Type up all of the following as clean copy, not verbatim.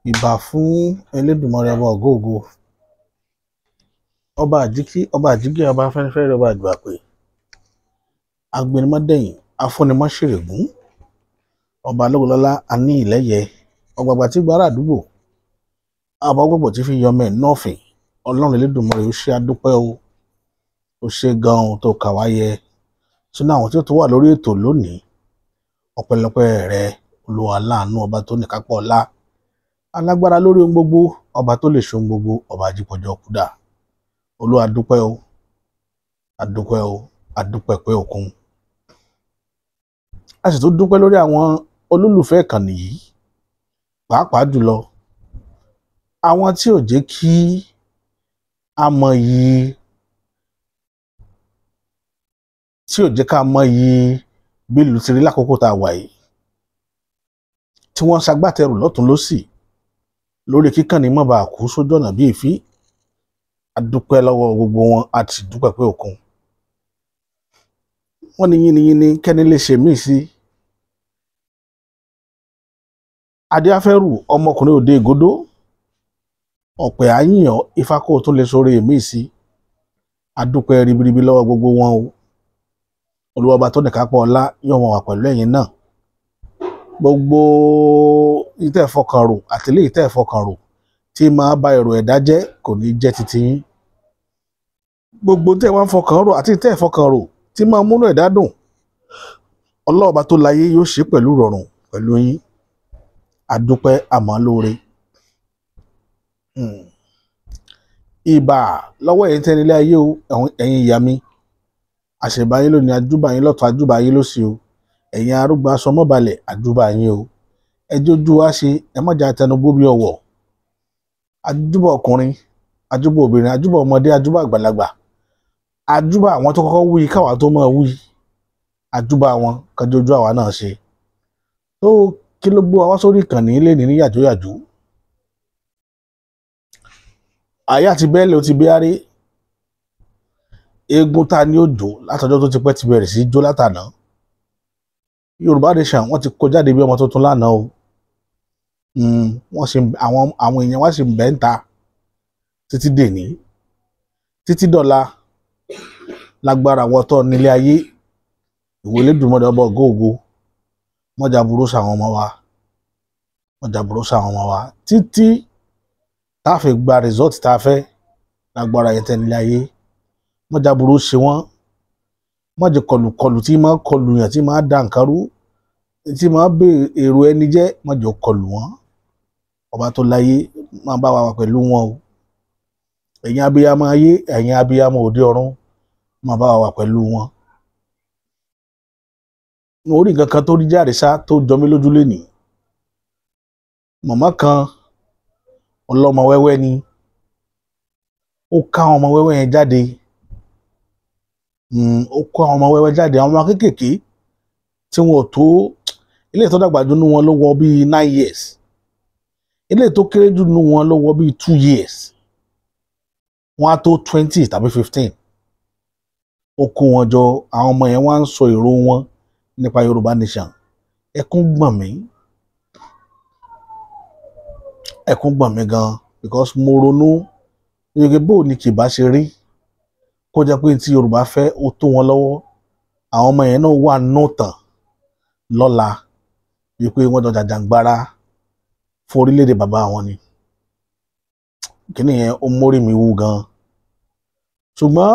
Ìbà fún Elédùmarè ọba ògo ògo, ọba àjíkí, ọba àjígé, ọba afẹ́nifẹ́re, ọba àjùbàpè, agbẹnimọ́dẹ̀yìn, afúnimọ́ṣèrègún, ọba lọ́wọ́lọ́lá aní ìlẹ́yẹ, ọgbàgbà tí gbára àdúgbò, ọba gbogbo tí fi yọmọ ẹ̀ nọ́ọ̀fìn. Ọlọ́run Elédùmarè ó ṣe àdúpẹ́ o, ó ṣe gan-an tó kà wá yẹ sínú àwọn tí ó tó wà lórí ètò lónìí. Ọpẹ́lọpẹ́ rẹ Olúwa láàánú, ọba tó ní kápá ọlá, alágbára lórí ohun gbogbo, ọba tó lè ṣe ohun gbogbo, ọba àjípọ̀jọ́ kúdà. Olúwa dúpẹ́ o, àdúpẹ́ o, àdúpẹ́ pé òkun. A sì tún dúpẹ́ lórí àwọn olólùfẹ́ ìkànnì yìí, pàápàá jùlọ àwọn tí ò jẹ́ kí a mọ iyì, tí ò jẹ́ ká mọ iyì bí ìlú ti rí lákòókò tá a wà yìí, tí wọ́n ṣagbátẹrù lọ́tùn lósì lórí kíkànnì má bàa kú sójú ọ̀nà bí èéfín. A dúpẹ́ lọ́wọ́ gbogbo wọn, a sì dúpẹ́ pé òkun. Wọ́n ní yínníyínní kẹ́ni lè ṣe míì sí. Adéafẹ́rù ọmọkùnrin òde ìgòdó, ọ̀pẹ̀ àyìnyàn ifá kó tún lè sórí míì sí. A dúpẹ́ ribiribi lọ́wọ́ gbogbo wọn o. Olúwa ọba tó ní kápá ọlá yóò wọn wà pẹ̀lú ẹ̀yin náà. Gbogbo ìtẹ́ ìfọkànrò àti ilé ìtẹ́ ìfọkànrò tí máa bá èrò ẹ̀dá jẹ́ kò ní jẹ́ titi yín. Gbogbo tẹ́ wá ń fọkànrò àti ìtẹ́ ìfọkànrò tí máa múnú ẹ̀dá dùn, Ọlọ́run ọba tó láyé yóò ṣe pẹ̀lú rọrùn pẹ̀lú yín. A dúpẹ́ àmọ́ lóore. Ìbà lọ́wọ́ ẹ̀yin tẹ́ nílé ayé o, ẹ̀yin ìyá mi. Àṣẹ̀bá yín lónìí, àjúbà yín lọ́tùn, àjúbà yín lósì o. Ẹ̀yin arúgbó aṣọ mọ́balẹ̀, àjúbà yín o. Ẹ jójú wá ṣe, ẹ má jà tẹnugbó bí ọwọ́. Àjúbà ọkùnrin, àjúbà obìnrin, àjúbà ọmọdé, àjúbà àgbàlagbà. Àjúbà àwọn tó kọ́kọ́ wí káwa tó máa wí. Àjúbà wọn kan jójú àwa náà ṣe. Tó kí ló gbé wa wá sórí ìkànnì ilé ní yàjóyàjó. Ayé àti bẹ́ẹ̀lì ó ti bí arí. Eégún ta ni ó jó látọjọ́ tó ti pẹ́ ti bẹ̀rẹ̀ sí jó látàná. Yorùbá Nation wọ́n ti kó jáde bí ọmọ tuntun lánàá o. Wọ́n sì àwọn èèyàn wá sì ń bẹ́ ń ta títí dèní, títí dọ̀la. Lágbára wọ́tọ́ nílé ayé, ìwọ Elédùmarè ọba ògo ògo, mọ́jà burú sáwọn ọmọ wa, mọ́jà burú sáwọn ọmọ wa títí tá a fi gba result tá a fẹ́. Lágbára yẹn tẹ́ nílé ayé, mọ́jà burú ṣe wọ́n, mọ́jà kọlùkọlù tí máa kọlù yàn, tí máa dá nǹkan rú, tí máa bè èrò ẹni jẹ́, mọ́jà kọlù wọ́n. Ọba tó láyé máa bá wa pẹ̀lú wọn o. Ẹ̀yin abiyamọ ayé, ẹ̀yin abiyamọ òde ọ̀run, máa bá wa pẹ̀lú wọn. Mo rí nǹkan kan tó rí jáde sá tó jọ mí lójú lénìí. Màmá kan ọlọ́mọ wẹ́wẹ́ ni, ó ká ọmọ wẹ́wẹ́ yẹn jáde. Ó kó àwọn ọmọ wẹ́wẹ́ jáde, àwọn ọmọ kéékèèké tí wọn ò tó, ilé tó dàgbà jù nínú wọn ló wọ bíi 9 years, ilé tó kéré jù nínú wọn ló wọ bíi 2 years, wọn á tó 20 tàbí 15. Ó kó wọn jọ, àwọn ọmọ yẹn wá ń sọ èrò wọn nípa Yorùbá Nation. Ẹkún gbọ̀n mí, ẹkún gbọ̀n mí gan, because mo ronú gẹ́gẹ́ bó ni kì bá ṣe rí kó jẹ́ pé tí Yorùbá fẹ́ ó tó wọn lọ́wọ́. Àwọn ọmọ yẹn náà wà nù tàn lọ́la wípé wọ́n jọ jàjàǹgbara fún orílẹ̀-èdè bàbá wọn ni. Kíni yẹn ó mórí mi wú gan. Ṣùgbọ́n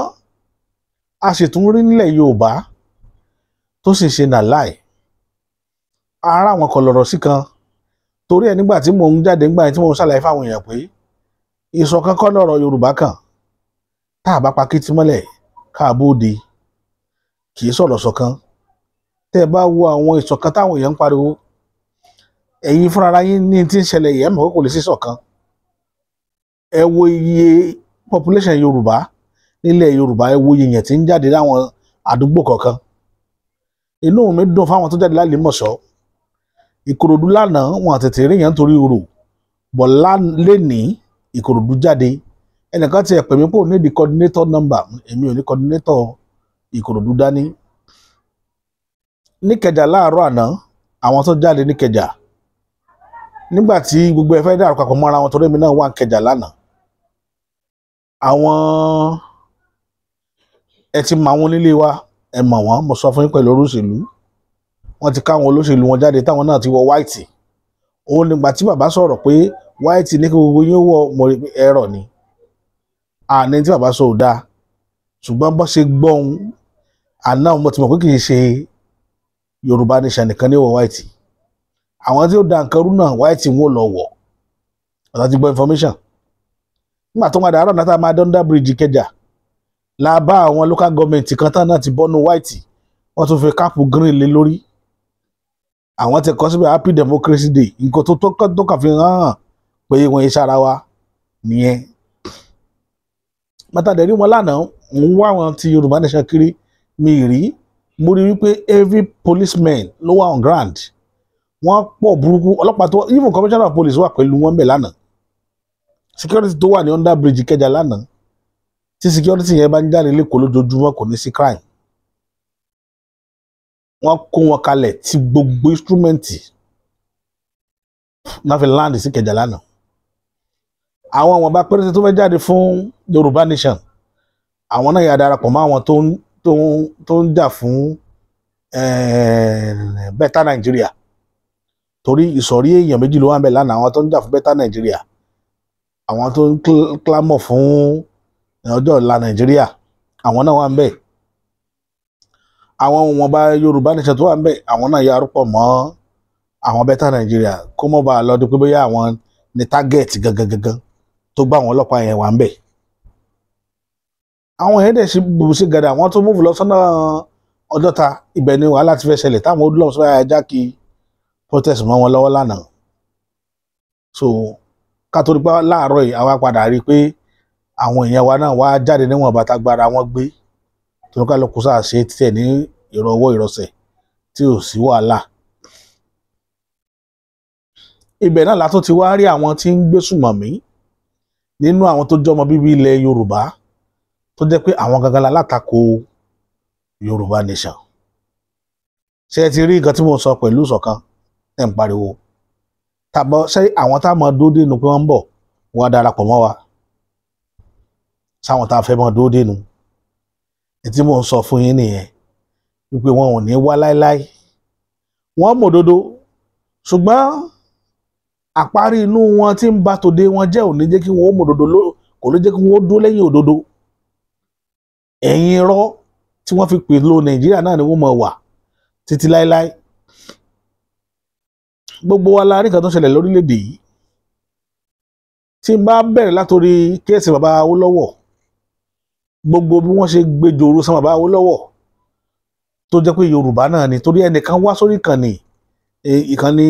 a sì tún rí nílẹ̀ Yorùbá tó sì ṣe nàláì. Ara àwọn kan lọ̀rọ̀ sí kan, torí ẹ̀ nígbà tí mò ń jáde nígbà tí mò ń ṣàlàyé fáwọn èèyàn pé ìṣọ̀kan kọ́ lọ̀rọ̀ Yorùbá kan. Tá a bá pa kìtì mọ́lẹ̀ káàbóde, kì í sọ̀rọ̀ ṣọ̀kan. Tẹ́ ẹ bá wo àwọn ìṣọ̀kan táwọn èèyàn ń pariwo, ẹ̀yin fúnra yín ní tí ń ṣẹlẹ̀ yẹn mọ̀ pé kò lè sí ṣọ̀kan. Ẹ wo iye population Yorùbá nílẹ̀ Yorùbá, ẹ wo iye yẹn tí ń jáde láwọn àdúgbò kọ̀ọ̀kan. Inú mi dùn fáwọn tó jáde l'Álèmọ̀ṣọ́. Ìkòròdú lánàá wọn àtètè rí yẹn nítorí orò, bọ̀ lénìí Ìkòròdú jáde. Ẹnìkan ti ẹ̀ pè mí pé ò ní di coordinator number, èmi ò ní coordinator Ìkòròdú dání. Níkẹjà láàárọ̀ àná, àwọn tó jáde níkẹjà nígbà tí gbogbo ẹ fẹ́ dàrú papọ̀ mọ́ra wọn torí èmi náà wà ń Kẹjà lánàá àwọn ẹ ti mọ àwọn onílé wa ẹ mọ̀ wọ́n mo sọ fún yín pẹ̀lú olóṣèlú wọ́n ti káwọn olóṣèlú wọn jáde táwọn náà ti wọ white òun nígbà tí bàbá sọ̀rọ̀ pé white ní kí gbogbo yín wọ mọ̀ ẹ̀rọ ni àní tí bàbá sọ ò dáa ṣùgbọ́n bó ṣe gbọ́n àná mo ti mọ̀ pé kì í ṣe Yorùbá nation nìkan ní wọ white àwọn tí ó da nǹkan rú náà white wọn ò lọ wọ̀ ọ̀tá ti gbọ́ information nígbà tó máa dàárọ̀ náà tá a máa dé under bridge Ìkẹjà la bá àwọn local government kan tán náà ti bọ́nu white wọ́n tún fi káàpù green lé lórí àwọn ti kọ́ síbẹ̀ happy democracy day nǹkan tó kàn fi hàn pé wọ́n yé sára wa nìyẹn mọ́tàdẹ́rì wọn lánàá ń wá àwọn ti Yorùbá nation kiri mi rí mo rí wípé every policeman ló wà on ground wọ́n pọ̀ burúkú ọlọ́pàá tó even commissioner of police wà pẹ̀lú wọn bẹ̀ lánàá security tó wà ní under bridge Ìkẹjà lánàá tí security yẹn bá ń jáde lẹ́kọ̀ọ́ lójoojúmọ́ kò ní sí crime wọ́n kó wọn kalẹ̀ tí gbogbo instrument náà fi land sí Ìkẹjà lánàá àwọn ọmọ bá péréte tó fẹ́ jáde fún Yorùbá nation àwọn náà yà darapọ̀ mọ́ àwọn tó ń jà fún better Nigeria torí ìsọ̀rí èèyàn méjì ló wà ń bẹ̀ lánàá àwọn tó ń jà fún better Nigeria àwọn tó ń clamor fún ọjọ́ ọ̀la Nàìjíríà àwọn náà wà ń bẹ̀ àwọn ọmọọba Yorùbá nation tó wà ń bẹ̀ àwọn náà yà rúpọ̀ mọ́ àwọn better Nigeria kó mọ́ bá a lọ́dún pé bóyá àwọn ní target gangan tó gbá àwọn ọlọ́pàá yẹn wà ń bẹ̀ àwọn yẹn dẹ̀ ṣe bùbù sí gàdà àwọn tó múfù lọ sọ́nà Ọjọ́ta ibẹ̀ ni wàhálà ti fẹ́ ṣẹlẹ̀ táwọn olùlọ́mù sọ́yà ajá kí protest mọ́ wọn lọ́wọ́ lánàá so kátórí pé láàárọ̀ yìí àwa padà rí i pé àwọn èèyàn wa náà wá jáde níwọ̀n bàtà gbára wọn gbé tó ní kálukú sáà ṣe títẹ̀ ní ìrọ̀wọ́ ìrọ̀sẹ̀ tí ò sí wàhálà ibẹ̀ náà látún ti wá rí àwọn tí ń gbé sùmọ̀mí nínú àwọn tó jọmọ bíbí ilẹ̀ Yorùbá tó jẹ́ pé àwọn gangan látakò Yorùbá nation ṣé ẹ ti rí nǹkan tí mo sọ pẹ̀lú ìṣọ̀kan ẹ̀ ń pariwo tàbọ̀ ṣé àwọn tá a mọ̀ dúró dénú pé wọ́n ń bọ̀ wọ́n á darapọ̀ mọ́ wa sáwọn tá a fẹ́ mọ̀ dúró dénú tí mò ń sọ fún yín nìyẹn wípé wọn ò ní wá láéláé wọ́n mọ̀ òdodo ṣùgbọ́n àparí inú wọn tí ń bá tòde wọn jẹ́ ò ní jẹ́ kí wọ́n mọ̀ òdodo kò ní jẹ́ kí wọ́n dúró lẹ́yìn òdodo ẹ̀yìn irọ́ tí wọ́n fi pè lo Nàìjíríà náà ni wọ́n mọ̀ wà títí láéláé gbogbo wa la rí nǹkan tó ṣẹlẹ̀ lórílẹ̀‐èdè yìí tí n bá bẹ̀rẹ̀ látòrí kéèsì bàbá Awólọ́wọ̀ gbogbo bí wọ́n ṣe gbé jòrò san bàbá Awólọ́wọ̀ tó jẹ́ pé Yorùbá náà ni torí ẹnìkan wá sórí ìkànnì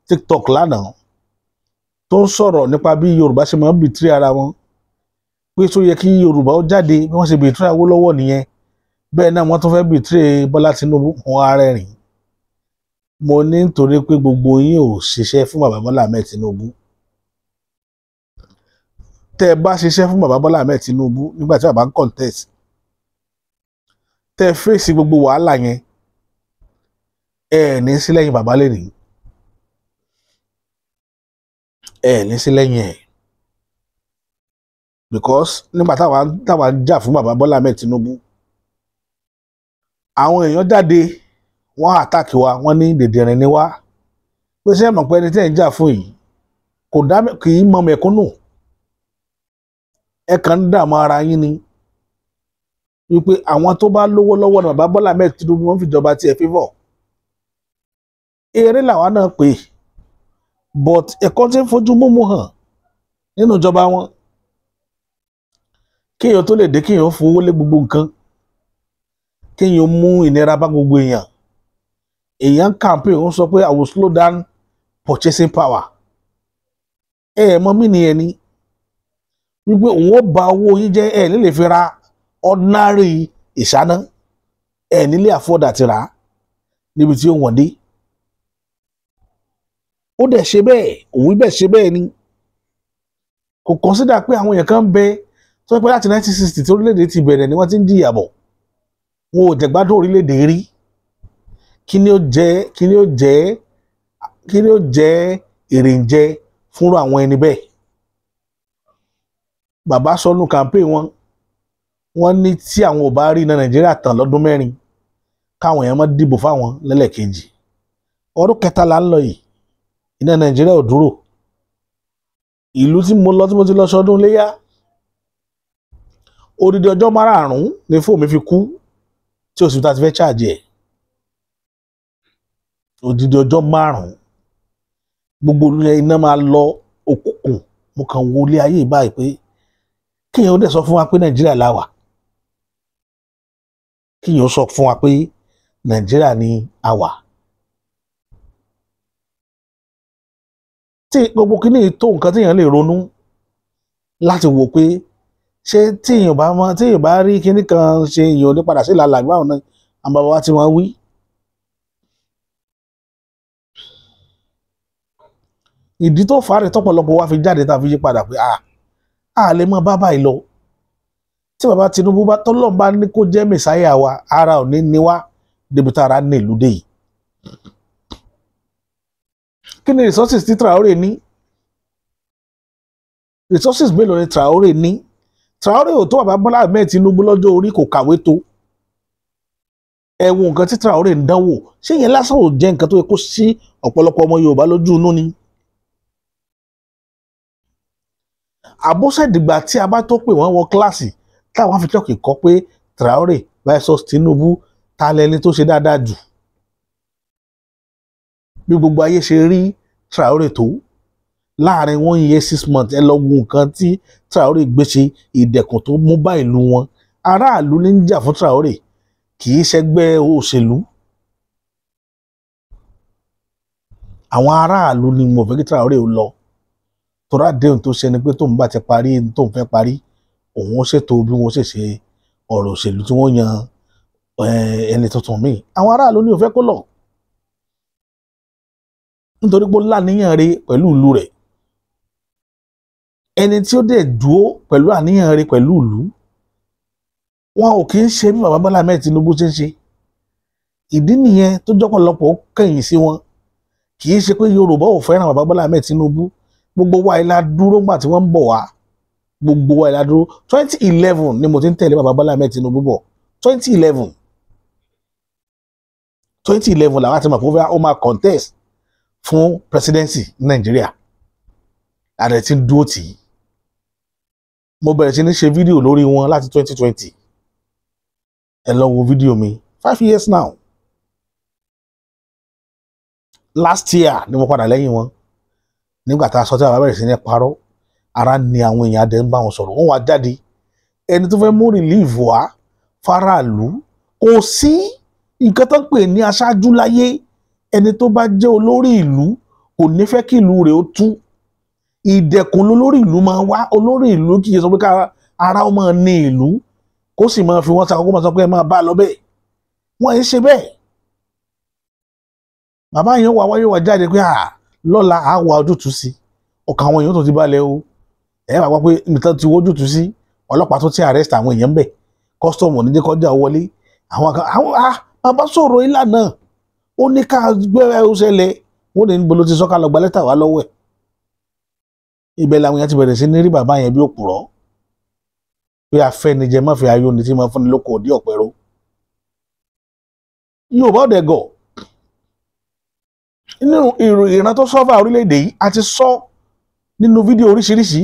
TikTok lánàá tó ń sọ̀rọ̀ nípa bí Yorùbá ṣe máa ń bìtírì ara wọn pé tó yẹ kí Yorùbá ó jáde bí wọ́n ṣe bìtírì Awólọ́wọ̀ nìyẹn bẹ́ẹ̀ náà wọ́n tún fẹ́ bìtírì Bọ́lá Tinubu wọn ara rìn mo ní nítorí pé gbogbo yín ò ṣiṣẹ́ fún bàbá Bọ́lá Ahmed Tinubu tẹ́ ẹ bá ṣiṣẹ́ fún bàbá Bọ́lá Ahmed Tinubu nígbà tí bàbá ń contest tẹ́ ẹ fèsì gbogbo wàhálà yẹn ẹ ní sí lẹ́yìn bàbá lẹ́nìí ẹ ní sí lẹ́yìn ẹ̀ because nígbà táwa ń jà fún bàbá Bọ́lá Ahmed Tinubu àwọn èèyàn jáde wọ́n àtàkì wa wọ́n ní dèdèrìn ni wá pé ṣé ẹ mọ̀ pé ẹni tí ẹ̀ ń jà fún yìí kì í mọ mẹ̀kúnnù ẹ kàn ń dààmú ara yín ni wípé àwọn tó bá lówó lọ́wọ́ náà bàbá Bọ́lá Ahmed Tinubu wọ́n fìjọba tiẹ̀ fífọ̀ eré làwa náà pè but ẹ̀kọ́ tí ń fojú múmu hàn nínú ìjọba wọn kéèyàn tó lè dé kéèyàn fowó lé gbogbo nǹkan kéèyàn mú ìnira bá gbogbo èèyàn campaign ń sọ pé I will slow down purchasing power mọ mí nìyẹn ni wípé òun ó ba owó yín jẹ́ nílé fi ra ordinary ìṣáná nílé afford àti rà níbi tí ó wọ̀n dé ó dẹ̀ ṣe bẹ́ẹ̀ òun bẹ́ẹ̀ ṣe bẹ́ẹ̀ ni kò consider pé àwọn èèyàn kan ń bẹ tó ń pẹ́ láti 1960 tí orílẹ̀-èdè ti bẹ̀rẹ̀ ni wọ́n ti ń jìyà bọ̀ wọn ò jẹ̀gbádùn orílẹ̀-èdè rí kí ni ó jẹ́ èrè ń jẹ fúnra àwọn ẹni bẹ́ẹ̀. Bàbá sọnù campaign wọ́n ní tí àwọn ò bá rí iná Nàìjíríà tàn lọ́dún 4 káwọn èèyàn má dìbò fáwọn lẹ́lẹ́kejì. Ọdún 3 là ń lọ yìí, iná Nàìjíríà ò dúró. Ìlú tí mo ti lọ sọdún léyà, odidi ọjọ́ 5 ni fóònù mi fi kú tí oṣù tá ti fẹ́ charge ẹ̀. Odidi ọjọ́ 5 gbogbo iná máa lọ òkùnkùn. Mo kàn wo ilé ayé báyìí pé kíyàn ó dẹ̀ sọ fún wa pé Nàìjíríà la wà, kíyàn ó sọ fún wa pé Nàìjíríà ni a wà. Tí gbogbo kíní tó nǹkan tí èèyàn lè ronú láti wò pé ṣé tí èèyàn bá rí kíní kan ṣe èèyàn ní padà sí ìlànà àgbà ọ̀nà àwọn bàbá wa tí wọ́n wí. Ìdí tó fà á rẹ̀ tọ́pọ̀lọpọ̀ wa fi jáde tá a fi yí padà pé a lè mọ bàbá yìí lọ. Tí bàbá Tinubu bá tọ́lọ́ bá ní kó jẹ́ mẹ̀sáyà wa, ara ò ní ní wá débi tá ara ní ìlú dé yìí. Kí ni resources tí Traoré ní? Resources mélòó ni Traoré ní? Traoré ò tó bàbá Bọ́lá Ahmed Tinubu lọ́jọ́ orí, kò kàwé tó. Ẹ wo nǹkan tí Traoré ń dánwò, ṣé yẹn lásán ò jẹ́ nǹkan tó yẹ kó sí ọ̀pọ̀lọpọ̀ ọmọ Yorùbá lójú inú ni? Àbọ̀sẹ̀dìgbà tí a bá tó pè wọ́n wọ kíláàsì táwọn afitọ́kì kọ́ pé Traoré versus Tinubu ta lẹni tó ṣe dáadáa jù. Bí gbogbo ayé ṣe rí Traoré tó láàrin 1 year 6 months, ẹ lọ wo nǹkan tí Traoré gbé ṣe, ìdẹ̀kùn tó mú bá ìlú wọn. Aráàlú ní ń jà fún Traoré, kì í ṣẹgbẹ́ òṣèlú. Àwọn aráàlú ni mo fẹ́ kí Traoré ó lọ. Torá déhùn tó ṣe ni pé tóun bá ti parí tóun fẹ́ parí, òun ó ṣètò bí wọ́n ṣe ṣe ọ̀rọ̀ òṣèlú tí wọ́n yan ẹni tuntun míì. Àwọn aráàlú ni ò fẹ́ kó lọ, nítorí pé ó láníyàn rẹ̀ pẹ̀lú ìlú rẹ̀. Ẹni tí ó dẹ̀ dúró pẹ̀lú àníyàn rẹ̀ pẹ̀lú ìlú, wọn ò kì í ṣe bí bàbá Bọ́lá Ahmed Tinubu ṣe ń ṣe. Ìdí nìyẹn tó jọ́pọ̀lọpọ̀ kẹ̀yìn sí wọn. Kì í ṣe pé Yorùbá ò fẹ́ràn bàbá Bọ́lá Ahmed Tinubu. Gbogbo wa ìlà dúró ńgbà tí wọ́n ń bọ̀ wá. Gbogbo wa ìlà dúró. 2011 ni mo ti ń tẹ̀lé bàbá Bọ́lá Ahmed Tinubu bọ̀. 2011 làwọn àti mọ̀ pé ó máa contest fún presidency ní Nàìjíríà. Ààrẹ ti ń dúró tì í. Mo bẹ̀rẹ̀ sí ní ṣe fídíò lórí wọn láti 2020. Ẹ lọ wo fídíò mi 5 years now. Last year ni mo padà lẹ́yìn wọn. Nígbà tá a sọ tí a bẹ̀rẹ̀ sí ní parọ́, ara ni àwọn èèyàn adé ń bá wọn sọ̀rọ̀. Wọ́n wá jáde. Ẹni tó fẹ́ mú relief wá faraàlú, kò sí nǹkan tó ń pè ní aṣáájú láyé. Ẹni tó bá jẹ́ olórí ìlú kò ní fẹ́ kí ìlú rẹ̀ ó tú. Ìdẹ̀kùn lolórí ìlú máa wá. Olórí ìlú kì í sọ pé ká ara ó máa ní ìlú kó sì máa fi wọ́n sa kókó máa sọ pé ẹ máa bá lọ bẹ́ẹ̀. Wọ́n ń ṣe bẹ́ẹ̀. Bàbá yẹn wà wáyé wà jáde pé lọ́la á wà ojútùú sí. Ọkàn àwọn èèyàn tó ti balẹ̀ o. Ẹ wà pé nìkan ti wójútùú sí. Ọlọ́pàá tó ti arrest àwọn èèyàn bẹ̀. Custom ò ní jẹ́ kọjá wọlé. Bàbá sọ̀rọ̀ ìlànà. Ó ní ká gbé ẹrù ṣẹlẹ̀. Wọ́n ní níbo ló ti sọ́ká lọ gba lẹ́tà wá lọ́wọ́ ẹ̀. Ibẹ̀ làwọn èèyàn ti bẹ̀rẹ̀ sí ní rí bàbá yẹn bí òpùrọ́. Pé afẹ́nijẹ má fi ayọ̀ ní tí máa fún ni lóko òdí ọ̀pẹ̀rọ. Yorùbá ọ̀dẹ̀ gọ̀. Nínú ìran tó sọ́fà orílẹ̀-èdè yìí, a ti sọ nínú fídíò oríṣiríṣi.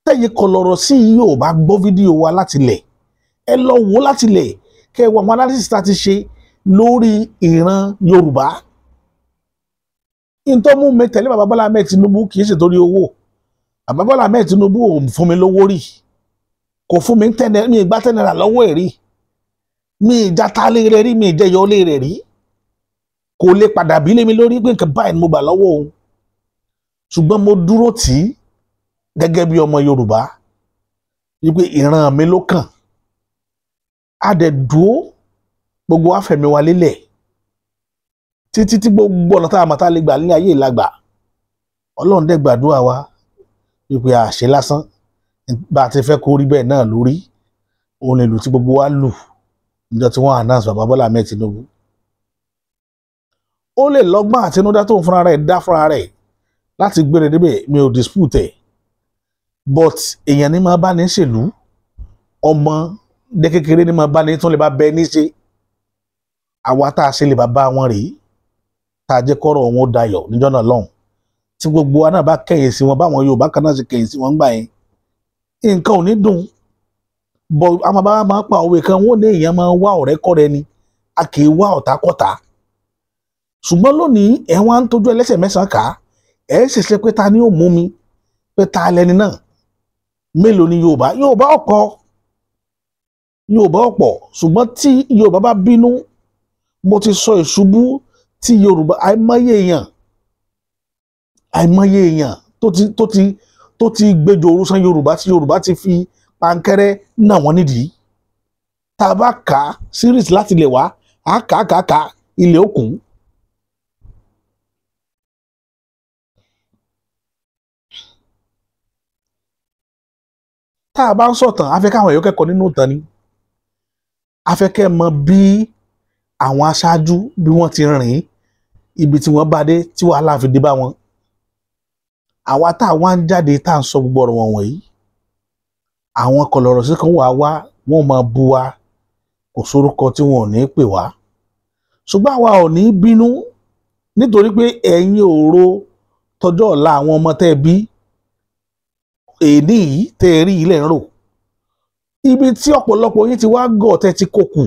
Tẹ́yìn kọlọ̀rọ̀ sí Yorùbá gbọ́ fídíò wa láti lẹ̀. Ẹ lọ wò láti lẹ̀. Kẹ́ wo àwọn analysis tá a ti ṣe lórí ìran Yorùbá. In tó mú mi tẹ̀lé bàbá Bọ́lá Ahmed Tinubu kì í ṣe torí owó. Bàbá Bọ́lá Ahmed Tinubu ò fún mi lówó rí. Kò fún mi mi ìgbà tẹ́nẹ̀rà lọ́wọ́ ẹ̀ rí. Mi ìjàta lé rẹ̀ rí, mi ìjẹyọ lé rẹ̀ rí. Kò lè padà bí lé mi lórí pé nǹkan báyìí ni mo gbà lọ́wọ́ òun. Ṣùgbọ́n mo dúró tì í gẹ́gẹ́ bí ọmọ Yorùbá. Wípé ìran mi ló kàn. A dẹ̀ dúró gbogbo afẹ̀mí wa lélẹ̀. Títí tí gbogbo ọ̀nà tá a mọ̀ tá a lè gbà ní ayé ìlàgbà. Ọlọ́run dẹ̀ gbàdúrà wa. Wípé àṣẹ lásán. Bá a ti fẹ́ kó rí bẹ́ẹ̀ náà lórí. Òun ìlú tí gbogbo wa lù. Níjọ́ tí wọ́n announce bàbá Bọ́lá Ahmed Tinubu. Ó lè lọ́gbọ́n àtinúdá tó ń fúnra rẹ̀ dá fúnra rẹ̀ láti gbére débẹ̀ mi ò dispute ẹ̀ but èèyàn ní máa bá ní ṣèlú ọmọ dé kékeré ní máa bá ní tún lè bá bẹ ní ṣe àwa tá a ṣe lè bá bá wọn rèé tá a jẹ́ kọ́rọ̀ wọn ó dayọ̀ níjọ́ náà lọ́hùn tí gbogbo wa náà bá kẹ̀yìn sí wọn báwọn Yorùbá kan náà ṣe kẹ̀yìn sí wọn gbà yẹn nǹkan ò ní dùn bọ̀ àwọn bàbá máa pa òwe kan wọ́n ní èèyàn máa wá ọ̀rẹ́ kọ́rẹ́ ni a kì í wá ọ̀tá kọ́ta ṣùgbọ́n lónìí ẹ̀ wá ń tójú ẹlẹ́sẹ̀ mẹ́sàn-án kà ẹ̀ ṣẹ̀ṣẹ̀ pé ta ni ó mú mi pé ta lẹni náà mélòó ni Yorùbá ọ̀pọ̀ ṣùgbọ́n tí Yorùbá bá bínú mo ti sọ ìṣubú tí Yorùbá àìmọye èèyàn tó ti gbẹjọ orúsan Yorùbá tí Yorùbá ti fi pankẹ́rẹ́ náà wọ́n nídìí tá a bá kà á series láti ilẹ̀ wá á kà á ilẹ̀ òkun. tá a bá ń sọ̀tàn a fẹ́ káwọn èèyàn kẹ́kọ̀ọ́ nínú ìtàn ni a fẹ́ kẹ́ mọ̀ bí àwọn aṣáájú bí wọ́n ti rìn ibi tí wọ́n bá dé tí wàhálà fi dé bá wọn àwa tá a wá ń jáde tá a ń sọ gbogbo ọ̀rọ̀ wọn wọ̀nyí àwọn kọlọ̀rọ̀ sí kan wà wá wọ́n máa bú wa kò sórúkọ tí wọn ò ní pè wá ṣùgbọ́n àwa ò ní bínú nítorí pé ẹ̀yin òro tọjọ́ ọ̀la àwọn ọmọ tẹ́ ẹ bí èdè yìí tẹ́ ẹ rí ilẹ̀ ń rò ibi tí ọ̀pọ̀lọpọ̀ yín ti wá gọ̀ tẹ́ ti kókù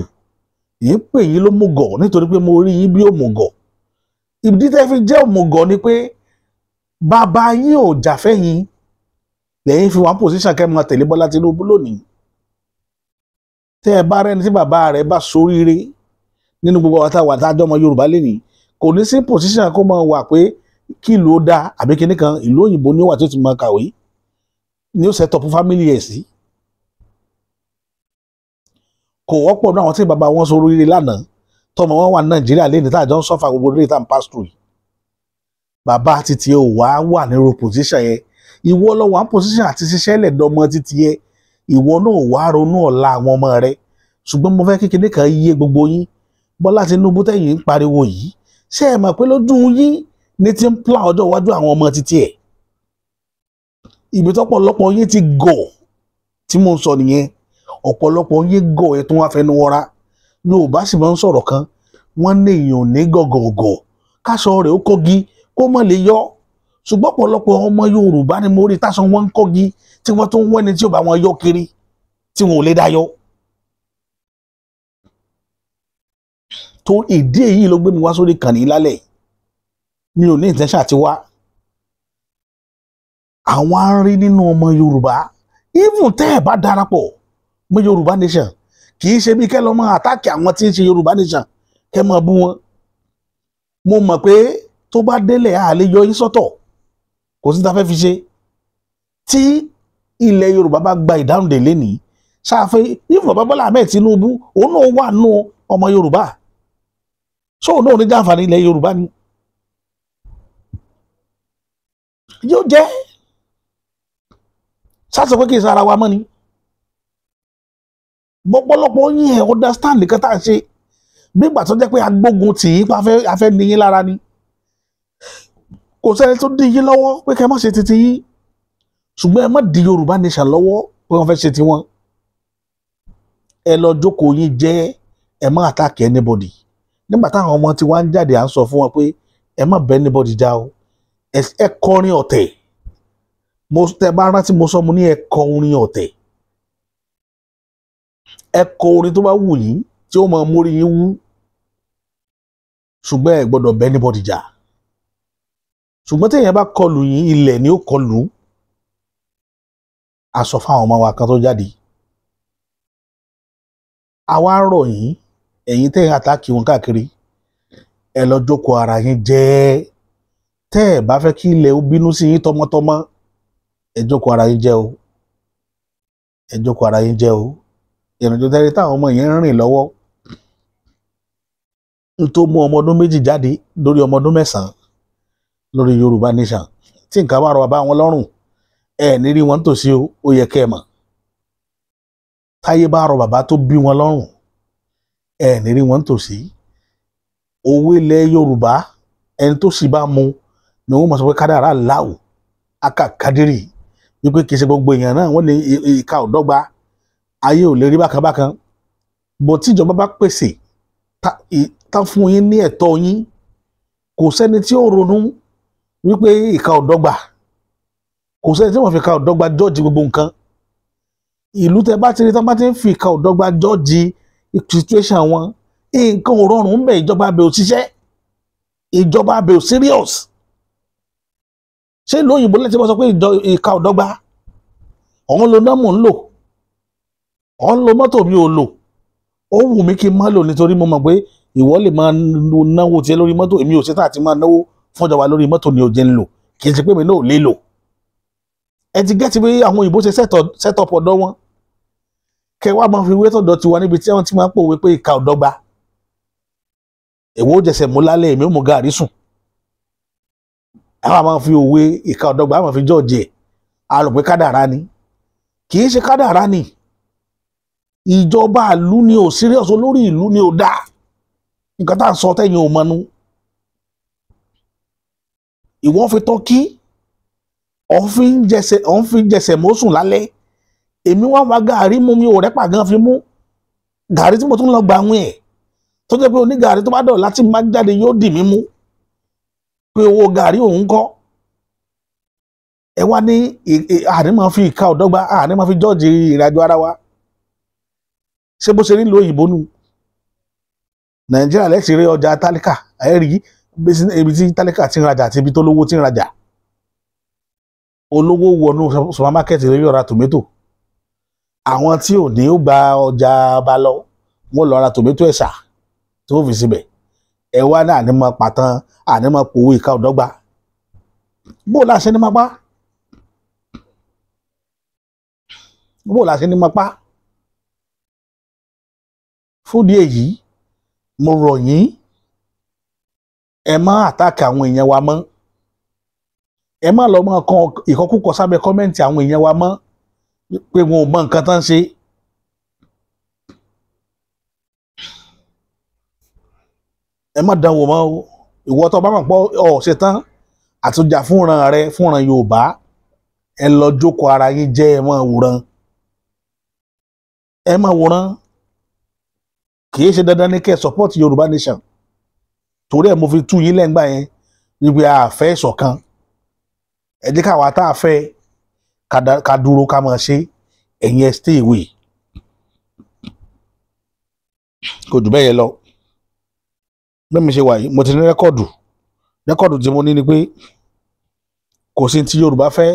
yìí ń pè yín ló mùgọ̀ nítorí pé mo rí yín bí òmùgọ̀ ìdí tẹ́ fi jẹ́ òmùgọ̀ ni pé bàbá yín ò jàfẹ́ yín lẹ́yìn fi wá pòsíṣàn kẹ́ máa tẹ̀lé Bọ́lá Tinubu lónìí tẹ́ ẹ bá rẹ́ni tí bàbá rẹ̀ bá soríire nínú gbogbo àwọn táwọn àtàjọ́ ọmọ Yorùbá lẹ́nìí kò ní sí pòsíṣàn kó máa wà pé kí ìlú ó dáa àbí kíní kan ìlú òyìnbó ní ó wà tó ti máa kàwé ni ó set up family ẹ̀ sí kò wọ́pọ̀ náà àwọn tí bàbá wọn soríire lánàá tọmọ wọn wà ní Nàìjíríà lẹ́nìí tá àjọ ń sọ́fà gbogbo lórí tá à ń pass through bàbá títí ò wà nírú pòsíṣàn yẹn ìwọ lọ wà ń pòsíṣàn àti ṣiṣẹ́ lẹ̀dọ́mọ títí yẹ ìwọ náà wà ronú ọ̀la àwọn ọmọ rẹ ṣùgbọ́n mo fẹ́ kékeré kan yé gbogbo yín Bọ́lá Tinubu tẹ̀yìn ń pariwo yìí ṣé ẹ mọ̀ pé lójú yín ní ti ń plan ọjọ́ iwájú àwọn ọmọ títí ẹ̀ ibi tọ́pọ̀lọpọ̀ yín ti gọ̀ tí mo ń sọ nìyẹn ọ̀pọ̀lọpọ̀ yín gọ̀ ẹ̀ tó wá fẹnu wọra Yorùbá sì máa ń sọ̀rọ̀ kan wọ́n ní èèyàn ní gọ̀gọ̀gọ̀ káṣọ rẹ̀ ó kọ́gi kó mọ̀ lè yọ ṣùgbọ́n ọ̀pọ̀lọpọ̀ ọmọ Yorùbá ni mo rí táṣọ wọn ń kọ́gi tí wọ́n tún wẹ́ni tí ò bá wọn yọ kiri tí wọn ò lè dá yọ. tó ìdí èyí ló gbé mi wá sórí kànnì lálẹ́ mi ò ní intention àti wá. àwọn á rí nínú ọmọ Yorùbá even tẹ́ ẹ̀ bá darapọ̀ mọ́ Yorùbá nation kì í ṣe bí kẹ́ lọ́ máa àtàkì àwọn tí ń ṣe Yorùbá nation kẹ́ máa bú wọn. mo mọ̀ pé tó bá délẹ̀ a lè yọ yín sọ́tọ̀ kò sí ta fẹ́ fi ṣe tí ilẹ̀ Yorùbá bá gba ìdáhùn dè lénìí ṣáfẹ́ ìfọ̀ Bọ́lá Ahmed Tinubu òun náà wà nù ọmọ Yorùbá sóun náà ní jàǹfààní ilẹ̀ Yorùbá ni yóò jẹ́ sásọ pé kì í sára wa mọ́ ni bọ́pọ̀lọpọ̀ yín ẹ̀ understand nìkan tá à ń ṣe nígbà tó jẹ́ pé agbógun tì í pa afẹ́ ní yín lára ni kò sẹ́ni tó dín yín lọ́wọ́ pé kẹ́ ẹ má ṣe titi yín ṣùgbọ́n ẹ má di Yorùbá nation lọ́wọ́ pé wọ́n fẹ́ ṣe tiwọn ẹ lọ jókòó yín jẹ́ ẹ má attack anybody nígbà táwọn ọmọ tí wọ́n ń jáde à ń sọ fún wọn pé ẹ má bẹ anybody já o ẹ kọrin ọ̀tẹ̀ mo tẹ bá rántí mo sọ mo ní ẹ kọ orin ọ̀tẹ̀ ẹ kọ orin tó bá wù yín tí ó máa mórí yín wú ṣùgbọ́n ẹ gbọ́dọ̀ bẹ anybody já ṣùgbọ́n téèyàn bá kọlù yín ilẹ̀ ni ó kọlù a sọ fáwọn ọmọ wa kan tó jáde àwa rọ̀ yín ẹ̀yin tẹ́yìn àtàkì wọn káàkiri ẹ lọ jókòó ara yín jẹ́ tẹ́ ẹ bá fẹ́ kí ilẹ̀ ó bínú sí yín tọmọtọmọ ẹ jókòó ara yín jẹ́ o ẹ jókòó ara yín jẹ́ o ìrìnàjò tẹ́lẹ̀ táwọn ọmọ yẹn ń rìn lọ́wọ́ n tó mú ọmọ ọdún méjì jáde lórí ọmọ ọdún mẹ́sàn-án lórí Yorùbá nation tí nǹkan bá rọ bá wọn lọ́rùn ẹ ní rí wọn tòsí o ó yẹ kẹ́ ẹ mọ̀ táyé bá rọ bàbá tó bí wọn lọ́rùn ẹ ní rí wọn tòsí owó ilẹ̀ Yorùbá ẹni tó sì bá mu ni wọ́n mọ̀ sọ pé kádàrá láwù akàkadírì wípé kì í ṣe gbogbo èèyàn náà wọ́n ní ìka ò dọ́gba ayé ò lè rí bákan bákan bó tí ìjọba bá pèsè tá fún yín ní ẹ̀tọ́ yín kò sẹ́ni tí ó ronú wípé ìka ò dọ́gba kò sẹ́ni tí wọ́n fi ìka ò dọ́gba jọ́ọ̀jì gbogbo nǹkan ìlú tẹ bá ti rí tán bá ti ń fi ìka ò dọ́gba jọ́ọ̀jì situation wọn nǹkan ò rọrùn ń bẹ ìjọba abẹ ò ṣiṣẹ́ ìjọba abẹ ò serious ṣé ìlú òyìnbó lẹ́tí wọ́n sọ pé ìka ò dọ́gba ọ̀hún lo náà mò ń lò ọ̀hún lo mọ́tò mi ò lò ó wù mí kí n má lò nítorí mo mọ̀ pé ìwọ lè máa náwó tiẹ̀ lórí mọ́tò èmi ò ṣetán àti máa náwó fún ìjọba lórí mọ́tò ni ò jẹ́ ń lò kì í ṣe pé mi náà ò lè lò ẹ ti gẹ́tì bí àwọn òyìnbó ṣe set up ọ̀dọ́ wọn kẹwàá máa fi wé tọ̀dọ̀ tiwa níbi tí wọ́n ti máa ń pòwe pé ìka ò dọ́gba èwo jẹsẹ̀ mú lálẹ́ èmi ò mú gàrí sùn àwọn máa fi òwe ìka ò dọ́gba àwọn fi jọ́ọ̀jì ẹ̀ a rò pé kádàrá ni kì í ṣe kádàrá ni ìjọba ìlú ni ò serious olórí ìlú ni ò dáa nǹkan tá à ń sọ tẹ́yìn ò mọnú ìwọ́n fi tọ́kí ọ̀n fi jẹsẹ̀ mọ́sùn lálẹ́ èmi wá wá gàrí mú mi ò rẹ́pà gan fi mú gàrí tí mo tún lọ gba àwọn ẹ̀ tó jẹ́ pé onígàrí tó bá dọ̀ láti má jáde yóò dì mí mú pé owó gàrí òun kọ́ ẹ wá ní àní máa fi ìka ọ̀dọ́gba àní máa fi jọ́ọ̀jì ìrìnàjò ara wa ṣé bó ṣe rí lo òyìnbó nu nàìjíríà lẹ́sìn rí ọjà tálíkà ẹ rí ibi tí tálíkà ti ń rajà àti ibi tó lówó ti ń rajà olówó wọnú supermarket rẹ yóò ra tòmẹ́tò àwọn tí ò ní ó gba ọjà bá lọ wọn lọ ra tòmẹ́tò ẹ̀sà tó fi síbẹ̀ ẹ wá ní àní máa pàtàn àní máa pòwó ìka ọ̀dọ́gba bó láṣẹ ní máa pa bó láṣẹ ní máa pa fúdí èyí mo rọ̀ yín ẹ má àtàkì àwọn èèyàn wa mọ́ ẹ má lọ máa kan ìkọkúkọ sábẹ́ kọ́mẹ́ǹtì àwọn èèyàn wa mọ́ pé wọn ò mọ nǹkan tán ṣe ẹ má dánwò mọ́ ìwọ tó bá mọ̀ pé ọ̀ ṣe tán àtúnjà fúnran rẹ fúnran Yorùbá ẹ lọ jókòó ara yín jẹ́ ẹ má wòran kì í ṣe dandan ní kẹ́ support Yorùbá nation torí ẹ̀ mo fi tú yín lẹ́ngbà yẹn níbi àfẹ́ ìṣọ̀kan ẹ jẹ́ káwa tá a fẹ́ ká dúró ká máa ṣe ẹ̀yin ẹ stay away kò jù bẹ́ẹ̀ yẹn lọ bí mi ṣe wà yìí mo ti ní rẹ́kọ̀dù tí mo ní ni pé kò sí tí Yorùbá fẹ́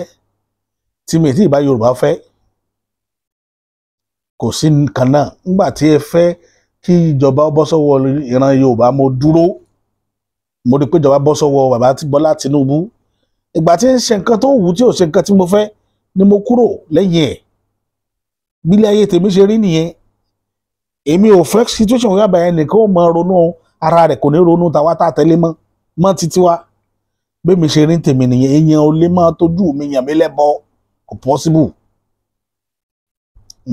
tí mi tí ì bá Yorùbá fẹ́ kò sí nǹkan náà nígbà tí ẹ fẹ́ kí ìjọba bọ́ sọ́wọ́ ìran Yorùbá mo dúró mo rí pé ìjọba bọ́ sọ́wọ́ bàbá Bọ́lá Tinubu ìgbà tí ń ṣe nǹkan tó wù tí ò ṣe nǹkan tí mo fẹ́ ni mo kúrò lẹ́yìn ẹ̀ bílẹ̀ ayé tèmi ṣe rí nìyẹn èmi ò fẹ́ situation wíwá bàyẹn nìkan ó máa ronú ara rẹ̀ kò ní ronú tàwa tá a tẹ́lẹ̀ mọ́ títí wa bí mi ṣe rí tèmi nìyẹn èèyàn ò lè máa tójú mi yàn mí lẹ́bọ kò possible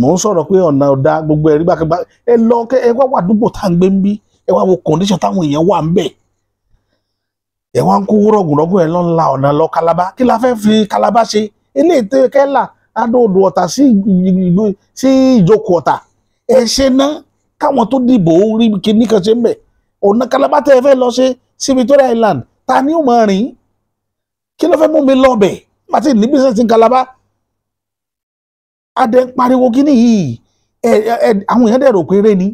mò ń sọ̀rọ̀ pé ọ̀nà ọ̀dà gbogbo ẹ̀rí bákẹ́bá ẹ lọ ẹ wá wà dúpọ̀ tá à ń gbé ń bí ẹ wá wo condition táwọn èèyàn wà ń bẹ̀ ẹ wá ń kó rọ̀gùnrọ̀gùn ẹ lọ ńlá ọ̀nà lọ Kalaba kí la fẹ́ fi Kalaba ṣe eléyìí tẹ́ kẹ́là adóodò ọ̀tà sí ìjókòó ọ̀tà ẹ ṣe ná káwọn tó dìbò rí kíní kan ṣe ń bẹ̀ ọ̀nà Kalaba tẹ́ ẹ fẹ́ lọ ṣe sí Victoria Island ta ni ó máa rìn kí ló fẹ́ mú mi lọ bẹ̀ pàtí ní business ní Kalaba adẹ pariwo kíní yìí àwọn èèyàn dẹ̀ rò pé eré ni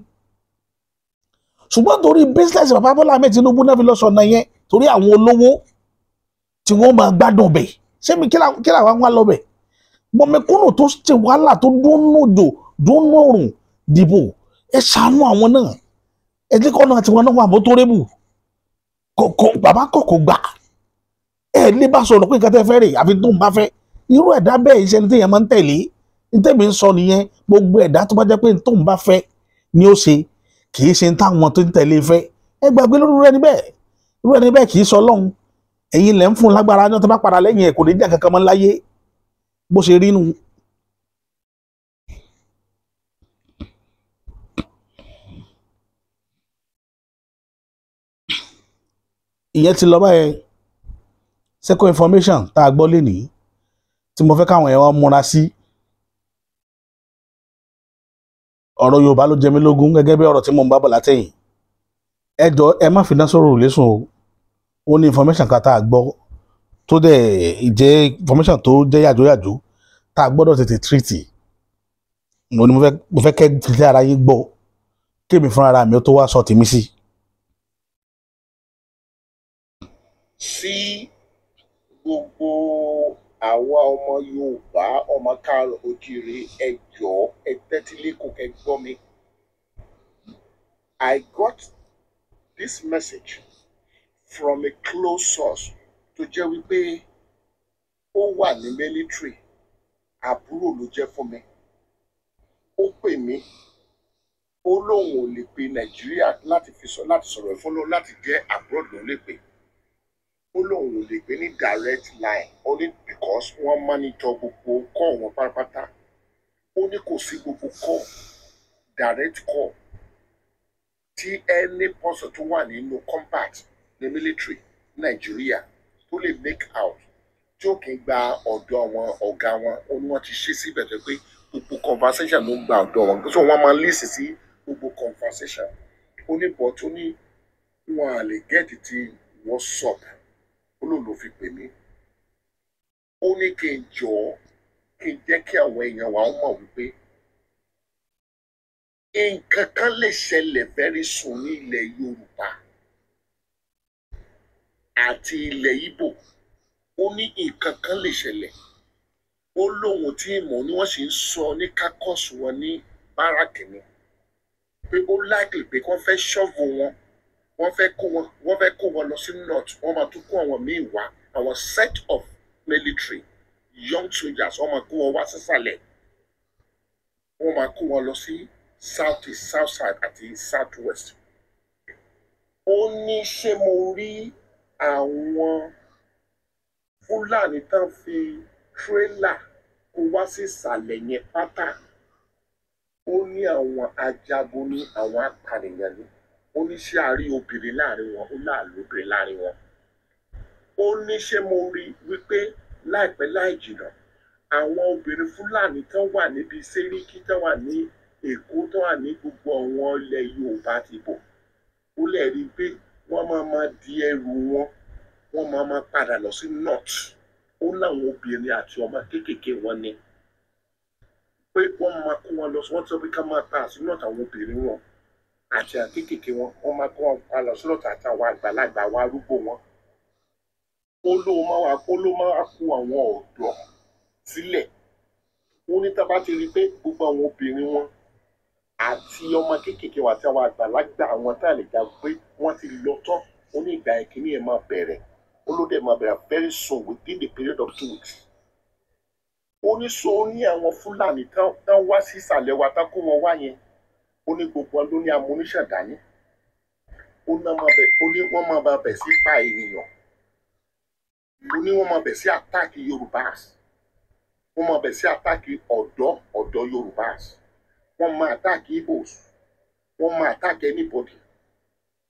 ṣùgbọ́n torí business bàbá Bọ́lá Ahmed Tinubu náà fi lọ sọ̀nà yẹn torí àwọn olówó tí wọ́n máa gbádùn bẹ̀ ṣé mi kí làwọn wá lọ bẹ̀ mọ̀mẹ́kúnnù tó ṣe wàhálà tó dúnú òjò dúnú òrùn dìbò ẹ ṣàánú àwọn náà ẹ jẹ́ kọ́nà tiwọn náà wà mọ́tòrébù bàbá kọ̀kọ̀ gbà ẹ lè bá sọ̀rọ̀ pé nǹkan tẹ́ fẹ́ rè àfi tó ń bá fẹ́ irú ẹ̀dá bẹ́ẹ̀ iṣẹ́ ní téèyàn máa ń tẹ̀lé ní tèmi ń sọ nìyẹn gbogbo ẹ̀dá tó bá jẹ́ pé tó ń bá fẹ́ ni ó ṣe kì í ṣe táwọn tó ń tẹ̀lé fẹ́ ẹ gbàgbé lórí rẹ níbẹ̀ irú ẹni bẹ́ẹ̀ kì í sọ lọ́hùn ẹ̀yin lẹ́ ń fún lágbára náà tó bá padà lẹ́yìn ẹ̀ kò ní jẹ́ kankan mọ́ láyé bó ṣe rí nu. ìyẹn ti lọ báyẹn second information tá a gbọ́ lénìí tí mo fẹ́ káwọn èèyàn múra sí ọ̀rọ̀ Yorùbá ló jẹ mí lógún gẹ́gẹ́ bí ọ̀rọ̀ tí mo ń bá bọ̀ látẹ̀yìn ẹ jọ̀ọ́ ẹ má fi dá sọ̀rọ̀ lẹ́sùn o ó ní information kan tá a gbọ́ tó dẹ̀ jẹ́ information tó jẹ́ yàjóyàjó tá a gbọ́dọ̀ tètè tírìtì mo fẹ́ kẹ́ fi ara yín gbọ́ kémi fúnra mi ó tó wá sọ tèmi sí. sí gbogbo àwa ọmọ Yorùbá ọmọ káàárọ̀ oòjíire ẹ jọ̀ọ́ ẹ tẹ́tí lẹ́kọ̀ọ́ kẹ́ gbọ́ mi. I got this message from a close source tó jẹ́ wípé ó wà ní military àbúrò ló jẹ́ fún mi. Ó pè mí ó lóun ò lè pe Nàìjíríà láti sọ̀rọ̀ ẹ̀ fún lóun láti jẹ́ abroad ló lè pè. Ó lóun ò lè gbé ní direct line only because wọ́n monitor gbogbo call wọn pátápátá. Ó ní kò sí gbogbo call direct call tí any person tó wà nínú combat ní military Nàìjíríà tó lè make out tí ó kì í gba ọ̀dọ̀ àwọn ọ̀gá wọn ó ní wọ́n ti ṣe síbẹ̀ tó pé gbogbo conversation ló ń gba ọ̀dọ̀ wọn so wọ́n máa listen sí gbogbo conversation. Ó ní bọ̀ tó ní wọn à lè get ti WhatsApp ló fi pè mí. Ó ní kí n jọ̀ọ́ kí n jẹ́ kí àwọn èèyàn wa mọ̀ wípé nǹkan kan lè ṣẹlẹ̀ very soon ní ilẹ̀ Yorùbá àti ilẹ̀ Ìgbò. Ó ní nǹkan kan lè ṣẹlẹ̀. Ó lóhun tí ìmọ̀ ni wọ́n sì ń sọ ní kákọ́sù wọn ní báràkì ni pé ó likely pé kí wọ́n fẹ́ ṣọ́ọ̀bù wọn wọ́n fẹ́ kó wọn lọ sí north wọ́n máa tún kó àwọn míì wá àwọn set of military young soldiers wọ́n máa kó wọn wá sísàlẹ̀ wọ́n máa kó wọn lọ sí south east south side àti south west. Ó ní ṣé mo rí àwọn Fúlàní tán fi tírélà kó wá sí ìsàlẹ̀ yẹn pátá. Ó ní àwọn ajagun ní àwọn apànìyàn ní. Ó ní ṣé a rí obìnrin láàrin wọn ó láàlú obìnrin láàrin wọn. Ó ní ṣé mo rí wípé láìpẹ́ láì jìnnà àwọn obìnrin Fúlàní tán wà níbi Sẹ́ríkí tán wà ní Èkó tán wà ní gbogbo àwọn ilẹ̀ Yorùbá ti bọ̀. Ó lè rí i pé wọ́n máa di ẹrù wọ́n máa padà lọ sí north. Ó láwọn obìnrin àti ọmọ kéékèèké wọn ni pé wọ́n máa kó wọn lọ sí wọ́n sọ pé ká máa pa sí north àwọn obìnrin wọn àti àkékèké wọ́n máa kó wọn pa lọ sí north àti àwọn àgbàlagbà àwọn arúgbó wọn. Ó ló máa kó àwọn ọ̀dọ́ sílẹ̀. Ó ní tá bá ti rí i pé gbogbo àwọn obìnrin wọn àti ọmọ kéékèèké wọn àti àwọn àgbàlagbà àwọn tá lè jà pé wọ́n ti lọ tán. Ó ní ìgbà ìkíní ẹ̀ máa bẹ̀rẹ̀. Ó ló dẹ̀ máa bẹ̀rẹ̀ very soon within the period of 2 weeks. Ó ní so ní àwọn Fúlàní tán wá sí ìsàlẹ̀ wa tán kó wọn wá yẹn. Ó ní gbogbo ló ní ammunition dání. Ó ní wọ́n máa bẹ̀ sí pa ènìyàn. Ó ní wọ́n máa bẹ̀ sí àtáàkì Yorùbás. Wọ́n máa bẹ̀ sí àtáàkì ọ̀dọ́ Yorùbás. Wọ́n máa àtáàkì Igbos. Wọ́n máa àtáàkì anybody.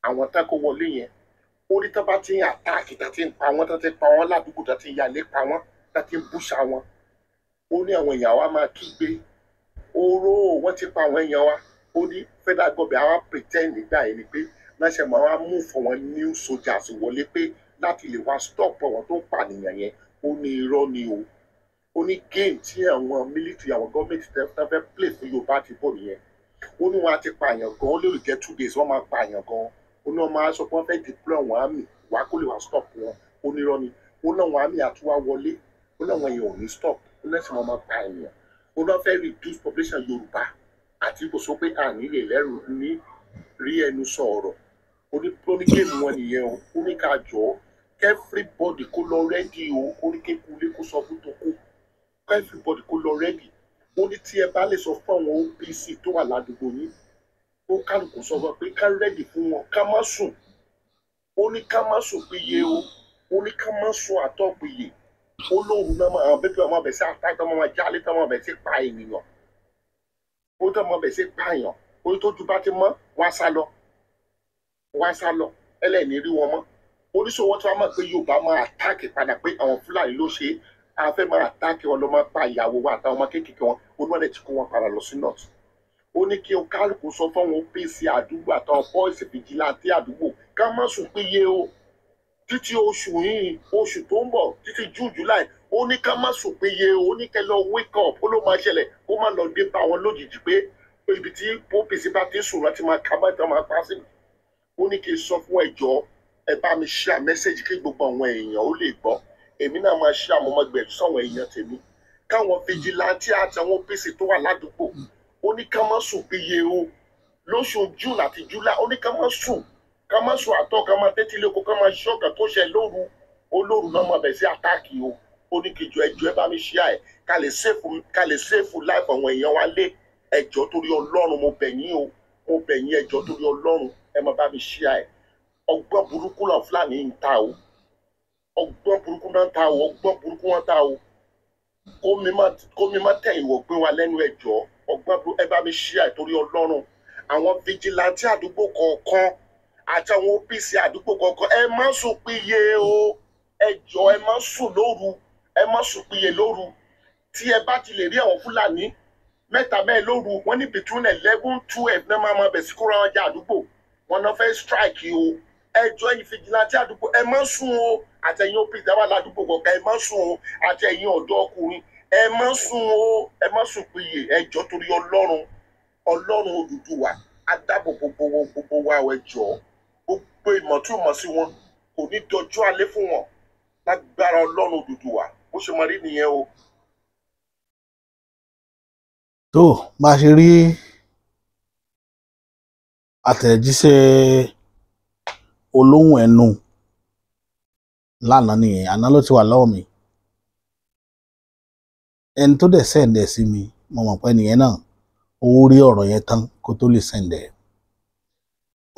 Àwọn tá kó wọlé yẹn. Ó ní tá bá ti ń àtáàkì tá ti ń pa wọ́n tá ti pa wọ́n ládùúgbò tá ti ń yalé pa wọ́n tá ti ń búṣà wọn. Ó ní àwọn èèyàn wa máa kígbe. Oró wọ́n ti pa àwọn èèyàn wa. Ó ní federal government àwa pretend nígbà yẹn ni pé láṣẹ máa wá mú fún wọn new soldiers wọlé pé láti lè wá stop wọn tó ń pànìyàn yẹn. Ó ní irọ́ ni o. Ó ní game tí àwọn military àwọn gọ́ọ̀mẹ̀ntì tẹ́ fẹ́ play fún Yorùbá ti bọ̀ nìyẹn. Ó ní wọn á ti pààyàn gan ó lè jẹ́ 2 days wọ́n máa pààyàn gan. Ó ní wọn máa sọ pé wọ́n fẹ́ deploy àwọn army wá kó lè wá stop wọn. Ó ní irọ́ ni. Ó ní àwọn army àtúwá wọlé. Ó ní àwọn èèyàn ò ní stop. Ó ní ẹ̀sìn wọn máa pa ènìyàn. Ó ní wọ́n fẹ́ reduce population Yorùbá àti kò sọ pé àní lè lẹ́rù ní rí ẹnu sọ ọ̀rọ̀. Ó ní game wọn nìyẹn o. Ó ní ká jọ everybody kó lọ ready o. Ó ní kékulé kó sọ fún toko. Everybody kó lọ ready. Ó ní tí ẹ bá lè sọ fún àwọn OPC tó wà ládùúgbò yín ó kálukú sọ fún pé ká ready fún wọn ká má sùn. Ó ní ká má sùn péye o. Ó ní ká má sùn àtọ̀ péye. Ó lóhùn náà àwọn bẹ́ẹ̀ tí wọ́n máa bẹ̀ sí àtàkì wọ́n máa jálé tí wọ́n máa bẹ̀ sí pa ènìyàn. Ó tó máa bẹ̀ sí pààyàn. Ó tó ju bá ti mọ́ wá sá lọ. Ẹlẹ́ni rí wọn mọ́. oníṣòwò tí wọ́n mọ̀ pé Yorùbá máa àtáàkì padà pé àwọn Fúlàní ló ṣe a fẹ́ máa àtáàkì wọn ló máa pa ìyàwó wa àtàwọn ọmọ kéékèèké wọn olúwọ̀dẹ̀ ti kó wọn padà lọ sí north. Ó ní kí o kálukú sọ fún wọn OPC àdúgbò àtàwọn bọ́ìsì fìjìláńtì àdúgbò ká má sùn péye o títí oṣù yìí oṣù tó ń bọ̀ títí June July ó ní ká má sùn péye o ó ní kẹ́ lọ wake up ó ló máa ṣẹlẹ̀ ó má lọ dé bá wọn lójijì pé ibi tí OPC bá ti sùn láti máa kábàá tí wọ́n máa pa sí mi. Ó ní kí n sọ fún ẹjọ́ ẹ bá mi share message kí gbogbo àwọn èèyàn ó lè gbọ́ èmi náà máa share àwọn ọmọ ẹgbẹ́ sáwọn èèyàn tèmi káwọn fìjìláńtì àti àwọn OPC tó wà ládùúgbò ó ní ká má sùn péye o lóṣù June àti July ó ní ká má sùn àtọ́ ká má tẹ́tí lóko ká má ṣọ́ọ̀kà tó ṣe lóru olóru náà máa bẹ̀ sí àtáàkì o ó ní kejì ẹjọ́ ẹ bá mi share ẹ̀ ká lè sèfù life àwọn èèyàn wa lé ẹjọ́ torí Ọlọ́run mo bẹ̀ yín o mo bẹ̀ yín ẹjọ́ torí Ọlọ́run ẹ má bá mi share ẹ̀ ọgbọ́n burúkú náà Fúlàní ń ta o ọgbọ́n burúkú náà ń ta o ọgbọ́n burúkú wọn ta o kó mi má tẹ̀yìn wọ̀ gbé wa lẹ́nu ẹjọ́ ọgbọ́n burúkú ẹ bá mi share ẹ̀ torí Ọlọ́run àwọn fìjìláńtì àdúgbò kọ̀ọ̀kan àti àwọn OPC àdúgbò kọ̀ọ̀kan ẹ má sùn péye o ẹ jọ̀ọ́ ẹ má sùn lóru ẹ má sùn péye lóru tí ẹ bá ti lè rí àwọn Fúlàní mẹ́ta mẹ́ẹ̀ lóru wọ́n ní between 11-12 náà máa bẹ̀ sí kóra wọn jà àdúgbò wọn náà fẹ́ strike o ẹ jọ̀ọ́ ẹ̀yin fìjìláńtì àdúgbò ẹ má sùn o àti ẹ̀yin OPC wà ládùúgbò kọ̀ọ̀kan ẹ má sùn o àti ẹ̀yin ọ̀dọ́ ọkùnrin ẹ má sùn o ẹ má sùn péye ẹ jọ̀ọ́ torí Ọlọ́run Odùduwà adábò gbogbo wa ẹ jọ̀ọ́ gbogbo ìmọ̀túnmọ̀ sí wọn kò ní dọjọ́ alẹ́ fún wọn lágbára Ọlọ́run Odùduwà bó ṣe máa rí nìyẹn o. tó máa ṣe rí àtẹ̀jíṣẹ́ olóhùn ẹnu lánàá nìyẹn àná ló ti wà lọ́wọ́ mi ẹni tó dẹ̀ sẹ́ǹdẹ̀ sí mi mo mọ̀ pé nìyẹn náà ó rí ọ̀rọ̀ yẹn tán kó tó lè sẹ́ǹdẹ̀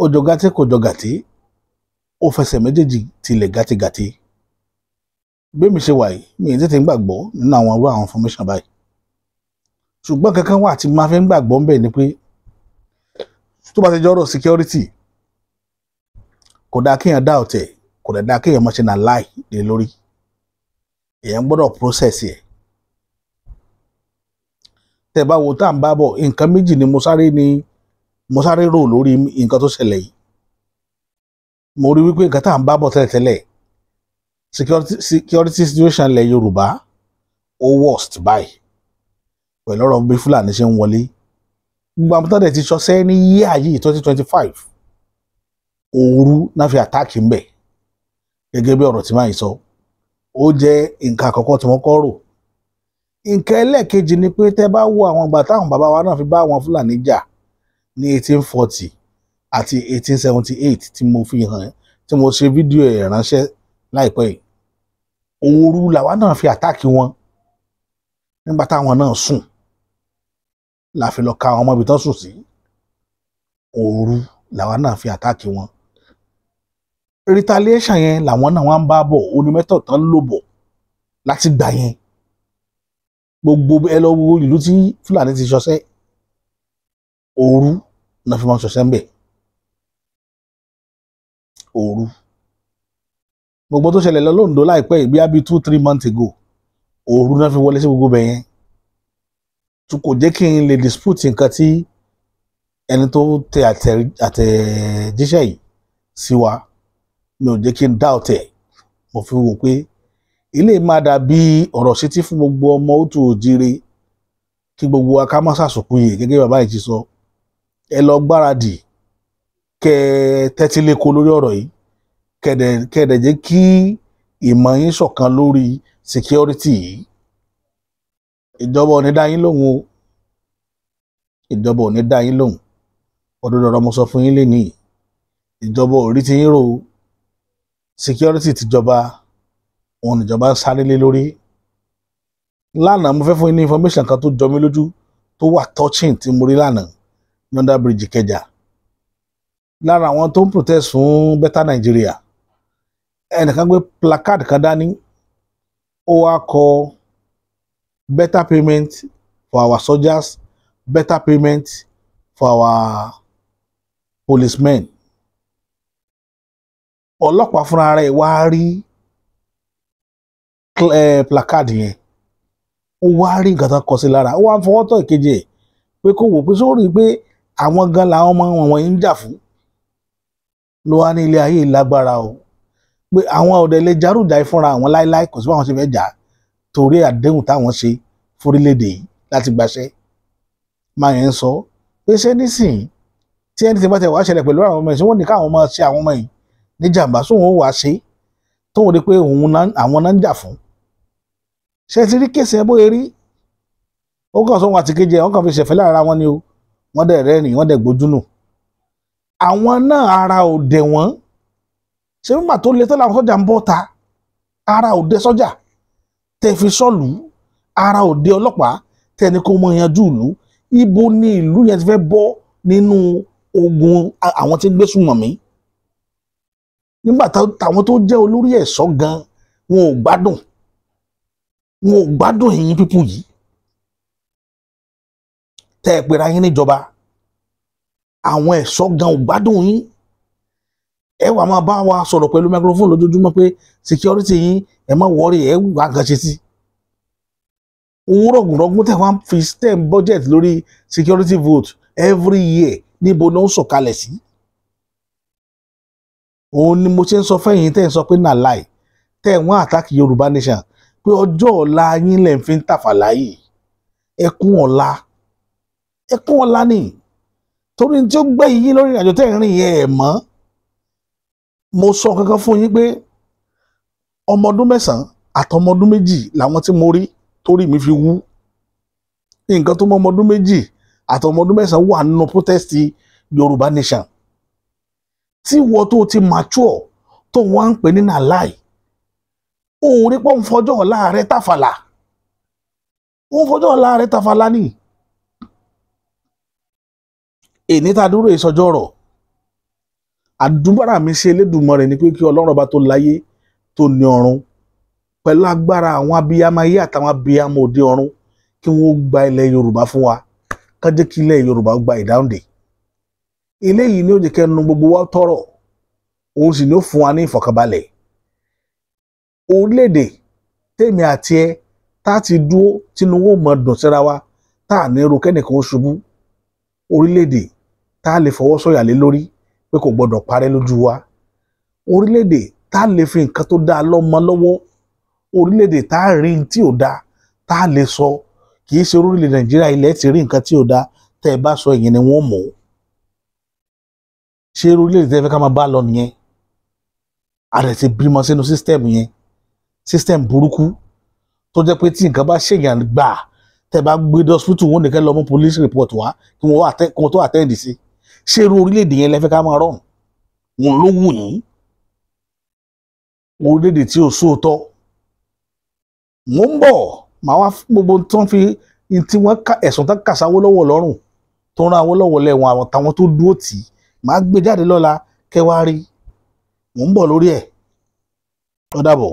ó jọ gàtí kò jọ gàtí ó fẹsẹ̀ méjèèjì tilẹ̀ gàtìgàtì bí mi ṣe wà yìí mi ì tètè ń gbàgbọ́ nínú àwọn irú àwọn information báyìí ṣùgbọ́n kankan wà tí máa fi ń gbàgbọ́ ń bẹ̀ ni pé tó bá ti jọ́rọ̀ security kò dáa kéèyàn dá ọ̀tẹ̀ kò dẹ̀ dáa kéèyàn máa ṣe náà láì lé lórí èèyàn gbọ́dọ̀ process ẹ̀ tẹ́ bá wo tá à ń bá bọ̀ nǹkan méjì ni mo sáré rò lórí nǹkan tó ṣẹlẹ̀ yìí mo rí wípé nǹkan tá à ń bá bọ̀ tẹ́lẹ̀tẹ́lẹ̀ security situation lẹ̀ Yorùbá ó worst báyìí pẹ̀lú ọ̀rọ̀ bí Fúlàní ṣe ń wọlé gbogbo àwọn tọ́lẹ̀ ti ṣọṣẹ́ ní yíyá yìí 2025 òru náà fi àtáàkì ń bẹ̀ gẹ́gẹ́ bí ọ̀rọ̀ tí máa ń sọ ó jẹ́ nǹkan àkọ́kọ́ tí wọ́n kọ́ rò nǹkan ẹlẹ́ẹ̀kejì ni pé tẹ́ bá wo àwọn ìgbà táwọn bàbá wa náà fi bá àwọn Fúlàní jà ní 1840 àti 1878 tí mo fi hàn tí mo ṣe fídíò ẹ̀ ránṣẹ́ láìpẹ́ yìí òru làwa náà fi àtáàkì wọn nígbà táwọn náà sùn la fi lọ ka àwọn ọmọ ibi tán sùn sí òru làwa náà fi àtáàkì wọn retaliation yẹn làwọn náà wọ́n ń bá bọ̀ onímẹ́tọ̀ tán lò bọ̀ láti gbà yẹn gbogbo ẹ lọ wo ìlú tí Fúlàní ti ṣọṣẹ́ òru náà fi máa ṣọṣẹ́ ń bẹ̀ òru gbogbo tó ṣẹlẹ̀ lọ́lọ́ǹdó láìpẹ́ ìgbé àbí 2-3 months ago òru náà fi wọlé sí gbogbo bẹ̀ yẹn tó kò jẹ́ kí n lè dispute nǹkan tí ẹni tó tẹ àtẹ̀jíṣẹ́ yìí sí wa mi ò jẹ́ kí n doubt ẹ̀ mo fi wò pé ilé máa dàbí ọ̀rọ̀ sétí fún gbogbo ọmọ òtù òjire kí gbogbo wa ká má ṣàṣùkúyè gẹ́gẹ́ bàbá yìí ti sọ ẹ lọ gbáradì kẹ tẹ́tí léko lórí ọ̀rọ̀ yìí kẹ̀dẹ̀ jẹ́ kí ìmọ̀ yín ṣọ̀kan lórí security yìí ìjọba ò ní dá yín lóhùn o ìjọba ò ní dá yín lóhùn ọdún ọ̀rọ̀ mo sọ fún yín lénìí ìjọba ò rí ti yín rò security tìjọba òun níjọba ń sáré lé lórí lánàá mo fẹ́ fún yín ní information kan tó jọ mí lójú tó wà touching tí mo rí lánàá ní under bridge Ìkẹjà lára àwọn tó ń protest fún Better Nigeria ẹnìkan gbé placard kan dání ó wá kọ better payment for our soldiers better payment for our policemen ọlọ́pàá fúnra rẹ̀ wá rí placard yẹn, ó wá rí nǹkan tó kọ sí lára, ó wá fọwọ́ tọ́ ìkejì ẹ̀ pé kó wò pé sórí pé àwọn gan làwọn ọmọ wọn yìí ń jà fún, ló wá ní ilé ayé lágbára o, pé àwọn ọ̀dẹ̀ lè járùjà fúnra àwọn láíláí, kò sí báwọn ṣe fẹ́ jà torí àdéhùn táwọn ṣe fórílẹ̀-èdè yìí láti gbaṣẹ́. máa yẹn ń sọ pé ṣé nísìnyí tí ẹni tí bá tẹ̀ wá ṣẹlẹ̀ pẹ̀lú àwọn ọmọ yìí, wọ́n ní káwọn máa ṣe àwọn ọmọ yìí ní jàǹbá, sóun ó wàá ṣe tóun rí pé àwọn náà ń jà fún. ṣé ti rí kéèsì ẹ bóyá rí, ó kàn sóhun àti kejì ẹ wọ́n kàn fi ṣẹ̀fẹ̀ lára wọn ni o, wọ́n dẹ̀ rẹ́rìn wọ́n dẹ̀ gbójú nù. àwọn náà ara ò dẹ̀ wọ́n, ṣé nígbà tó le tó làwọn sọ́jà ń bọ́ ta, ara ò dé sọ́jà tẹ́ fi sọ́ọ̀lù, ara ò dé ọlọ́pàá tẹ́ ní kó mọ yanjú ìlú. Ibo ni ìlú yẹn ti fẹ́ bọ́ nínú ogun àwọn tí ń gbé sùnmọ̀mí? nígbà táwọn tó jẹ́ olórí ẹ̀ṣọ́ gan wọn ò gbádùn ẹ̀yin pípù yìí tẹ́ ẹ pera yín níjọba, àwọn ẹ̀ṣọ́ gan ò gbádùn yín. ẹ wà máa bá wa sọ̀rọ̀ pẹ̀lú microphone lójoojúmọ́ pé security yín ẹ má wọrí, ẹ wà nǹkan ṣe sí. òun rọ̀gùnrọ̀gùn tẹ̀ wá fi stem budget lórí security vote every year, níbo ni ó ń sọ̀kalẹ̀ sí? òun ni mo ṣe ń sọ fẹ́yìn tẹ́ ń sọ pé nà láì tẹ́ wọ́n attack Yorùbá nation, pé ọjọ́ ọ̀la yín lẹ́ ń fi ń tàfàlà yìí. ẹkún ọ̀la ni, torí tí ó gbẹ̀yìn yín lórí ìrìnàjò tẹ́ ń rìn yẹn ẹ̀ mọ́. mo sọ kankan fún yín pé ọmọ ọdún 9 àtọmọ ọdún 2 làwọn tí mo rí torí mi fi wú. nǹkan tó mọ ọmọ ọdún 2 àtọmọ ọdún 9 wà nínú protest Yorùbá nation. tí wọ́n tó ti mature tó wọ́n ń pè ní nàláì, òun rí pọ́ ń fọjọ́ ọ̀la rẹ̀ tàfàlà, ni. èní tá a dúró ìsọjọ́ ọ̀rọ̀ àdúbàrà mi ṣe Elédùmarè ni pé kí Ọlọ́run ọba tó láyé tó ní ọ̀run pẹ̀lú agbára àwọn abiyamọ ayé àtàwọn abiyamọ òde ọ̀run kí wọ́n gba ilẹ̀ Yorùbá fún wa, ká jẹ́ kí ilẹ̀ Yorùbá gba ìdáhùndè. eléyìí ni ó jẹ́ kẹ́nu gbogbo wa tọrọ, òun sì ni ó fún wa ní ìfọ̀kànbalẹ̀. orílẹ̀-èdè tèmi àti ẹ tá ti dúró tínú owó mọ̀ dùn síra wa, tá à ní ro kẹ́nìkan ó ṣubú. orílẹ̀-èdè tá a lè fọwọ́ sọ̀yà lé lórí pé kò gbọdọ̀ parẹ́ lójú wa. orílẹ̀-èdè tá a lè fi nǹkan tó dáa lọ́mọ lọ́wọ́. orílẹ̀-èdè tá a rí tí ò dáa tá a lè sọ, kì í ṣe orílẹ̀-èdè Nàìjíríà ilẹ̀ ti rí nǹkan tí ò dáa tẹ́ ẹ bá sọ ìyẹn ni wọ́n mọ̀. ṣé orílẹ̀-èdè tẹ́ fẹ́ ká máa bá lọ nìyẹn? a rẹ̀ ti bímọ sínú system yẹn, system burúkú tó jẹ́ pé tí nǹkan bá ṣèyàn gbà tẹ́ bá gbé dé hospital wọn nìkan lọ mú police report wá kí wọ́n tó attend sí. ṣé orílẹ̀-èdè yẹn lẹ fẹ́ ká máa rọrùn? wọn ló wù yín? orílẹ̀-èdè tí ò sóòótọ́. mo ń bọ̀ màá wá gbogbo tó ń fi tí wọ́n ẹ̀sùn tán kà sáwó lọ́wọ́ lọ́rùn tó ń ra Awólọ́wọ̀ lẹ́wọ̀n àwọn táwọn tó dúró tì í màá gbé jáde lọ́la kẹwàá rí. mo ń bọ̀ lórí ẹ̀. ó dàbọ̀.